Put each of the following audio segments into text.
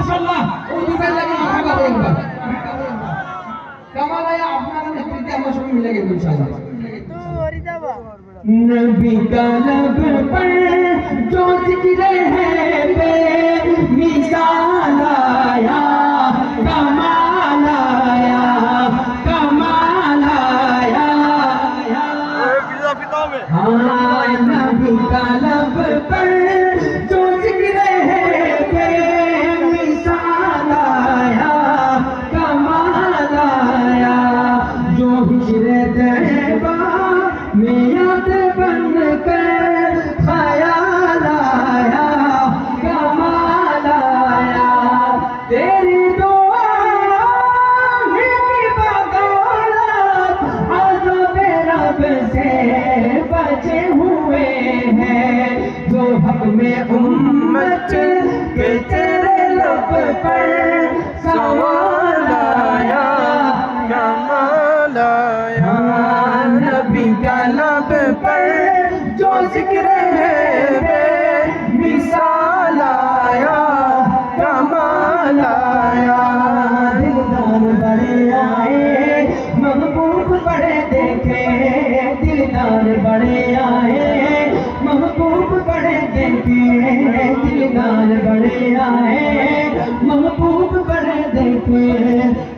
মাশাআল্লাহ ওই দিকে লাগে মাথা করে একবার কামাল আয়া আপনার নেতৃত্বে আমরা সবাই মিলে গেলাম ইনশাআল্লাহ नबी का लब पर जो जिक्र है बेमिसाल आया कमाल आया कमाल आया हाँ नबी का लब पर जो जिक्र है बेमिसाल आया कमाल आया जो हिजर तैबा में याद बन कर ख्याल आया कमाल आया तेरी दुआ की बदौलत अज़ब रब से बचे हुए हैं जो हक में उम्मत के तेरे लब पर सवाल आया कमाल आया नबी का लब पर जो जिक्र है बेमिसाल आया कमाल आया दिलदार बड़े आए महबूब बड़े देखे दिलदार बड़े आए महबूब बड़े देखे दिलदार बड़े आए महबूब बड़े देखे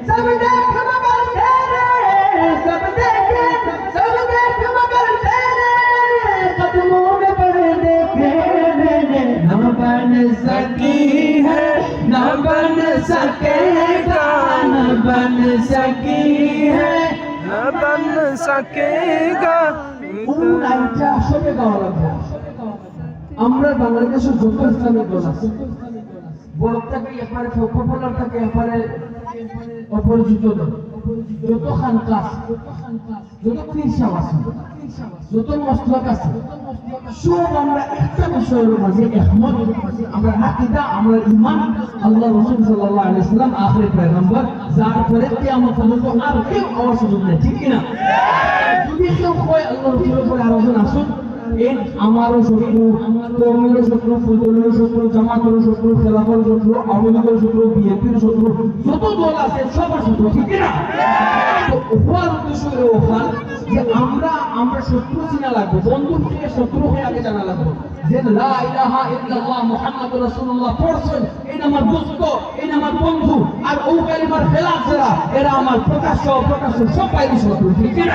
सब देख मगर तेरे सब देखे सब देख मगर तेरे कदमों में पड़े देखे न बन सकी है न बन सकेगा न बन सकी है न बन सकेगा কোন লাইনটা আসলে গাওয়া লাগবে আমরা বাংলাদেশের যত ইসলামিক দল আছে বড় থেকে এপারে পপুলার থেকে এপারে অপরিচিত দল যত খানকাস যত পীরসাব আছে যত মসলক আছে সব আমরা একটা বিষয়ের মাঝে একমত আমরা আকীদা আমরা ঈমান আল্লাহ রাসূল সাল্লাল্লাহু আলাইহি ওয়াসাল্লাম আখির পয়গম্বর যার পরে কিয়ামত পর্যন্ত আর কেউ আমার সুযোগ নেই ঠিক কি না যদি কেউ কয় আল্লাহ রাসূলের পরে আরেকজন আসুন এই আমারও শত্রু কর্মীর শত্রু ফুলতলের শত্রু জামাতের শত্রু খেলাফতের শত্রু আওয়ামী লীগের শত্রু বিএনপির শত্রু যত দল আছে সবার শত্রু ঠিক না তো ওয়ার উদ্দেশ্য হলো ওখান যে আমরা শত্রু চিনা লাগবে বন্ধুর থেকে শত্রু হয়ে আগে জানা লাগবে যে লা ইলাহা ইল্লাল্লাহ মুহাম্মাদুর রাসূলুল্লাহ পড়ছেন এটা আমার দোস্ত এটা আমার বন্ধু আর ও কালিমার খেলাফ যারা এরা আমার প্রকাশ্য সব বাইরে শত্রু ঠিক না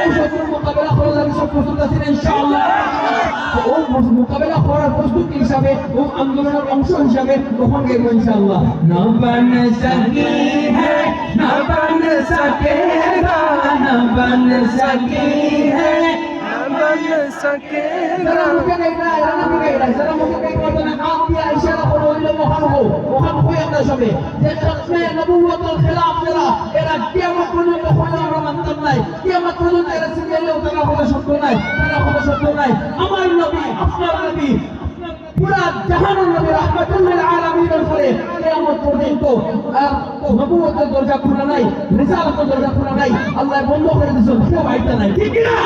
এই শত্রুর মোকাবেলা করার জন্য সব প্রস্তুত আছেন ইনশাআল্লাহ ও মোকাবেলা করার প্রস্তুতি হিসাবে ও আন্দোলনের অংশ হিসাবে তখন গেব ইনশাআল্লাহ না বন সকি হ্যায় না বন সকেগা না বন সকি হ্যায় बन सकेगा जरा मुझे नहीं रहा जरा मुझे कहीं बोलते ना आप दिया इशारा करो इन लोगों को अपना शब्द ये खत्म नबूवत और खिलाफ जरा एरा कियामत পর্যন্ত কোনো রমান্তর নাই কিয়ামত পর্যন্ত এরা সিরিয়ালে তারা কোনো শব্দ নাই আমার নবী আপনার নবী পুরা জাহানের নবী রাহমাতুল লিল আলামিনের পরে কিয়ামত পর্যন্ত নবুয়তের দরজা খোলা নাই রিসালাতের দরজা খোলা নাই আল্লাহ বন্ধ করে দিয়েছেন কেউ আইতা নাই ঠিক না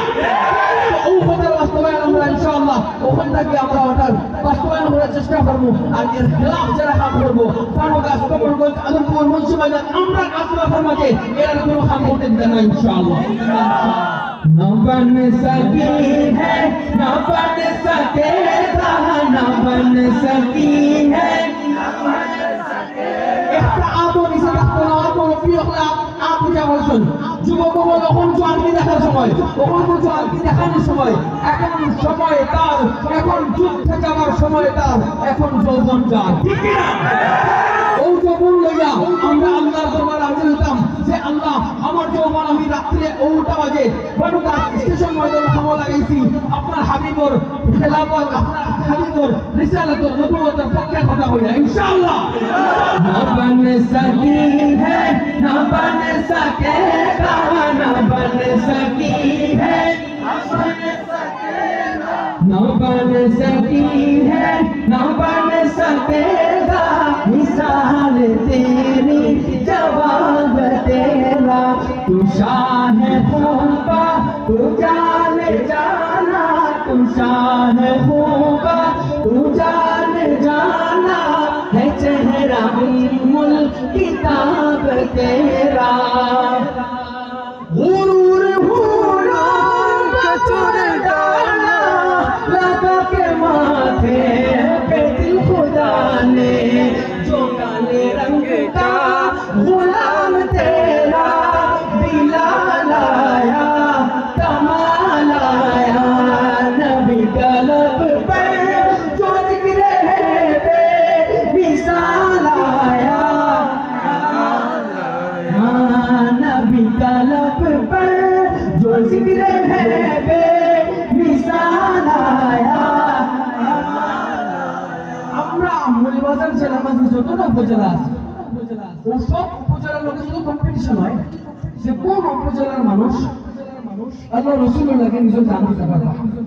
ও কথার বাস্তবায়ন আমরা ইনশাআল্লাহ ওখান থেকে আমরা ওটার বাস্তবায়ন করার চেষ্টা করব আর এর খেলাফ যারা কাজ করব ফারুকাস কবরগঞ্জ আলমপুর মুন্সিবাজার আমরা কাজরা মাঝে এর কোনো কাম করতে দেব না ইনশাআল্লাহ न बन सकी है न बन सकेगा न बन सकी है একটা আদর হিসেবে রাখতে না আদর প্রিয় আপনি যা বলছেন যুবক যখন জোয়ানকে দেখার সময় তখন জোয়ানকে দেখানোর সময় এখন সময় তার এখন যুদ্ধে যাওয়ার সময় তার এখন যৌবন যার ঠিক না ও যৌবন লইয়া আমরা আল্লাহর দরবারে হাজির হতাম যে আল্লাহ আমার যৌবন আমি রাত্রে 9টা বাজে বড়টা স্টেশন ময়দান খাওয়া লাগাইছি আপনার হাবিবর খেলাফত আপনার হাবিবর রিসালাত নবুয়তের পক্ষে কথা বলি ইনশাআল্লাহ না বন সকি है ना बन सकेगा ना बन सकी है ना बन सकी है ना बन सकेगा मिसाल तेरी जवाब तेरा तू शाह खूबा तू जान जाना तू शाह खूबा तू जान जाना है चेहरा किताब तेरा गुरूर भूरा कचुर डाला लगा के माथे पे दिल खुदा ने जो काले रंग का गुलाम तेरा बिलाल आया कमाल आया नबी गलब पर जो जिक्र है बेमिसाल आया नबी गलब पर जो जिक्र है बेमिसाल आया আমরা মৌলবাজার জেলা মাঝে যতটা উপজেলা আছে ও সব উপজেলার লোকের শুধু কম্পিটিশন হয় যে কোন উপজেলার মানুষ আল্লাহ রসুল্লাহকে নিজের জান দিতে পারবে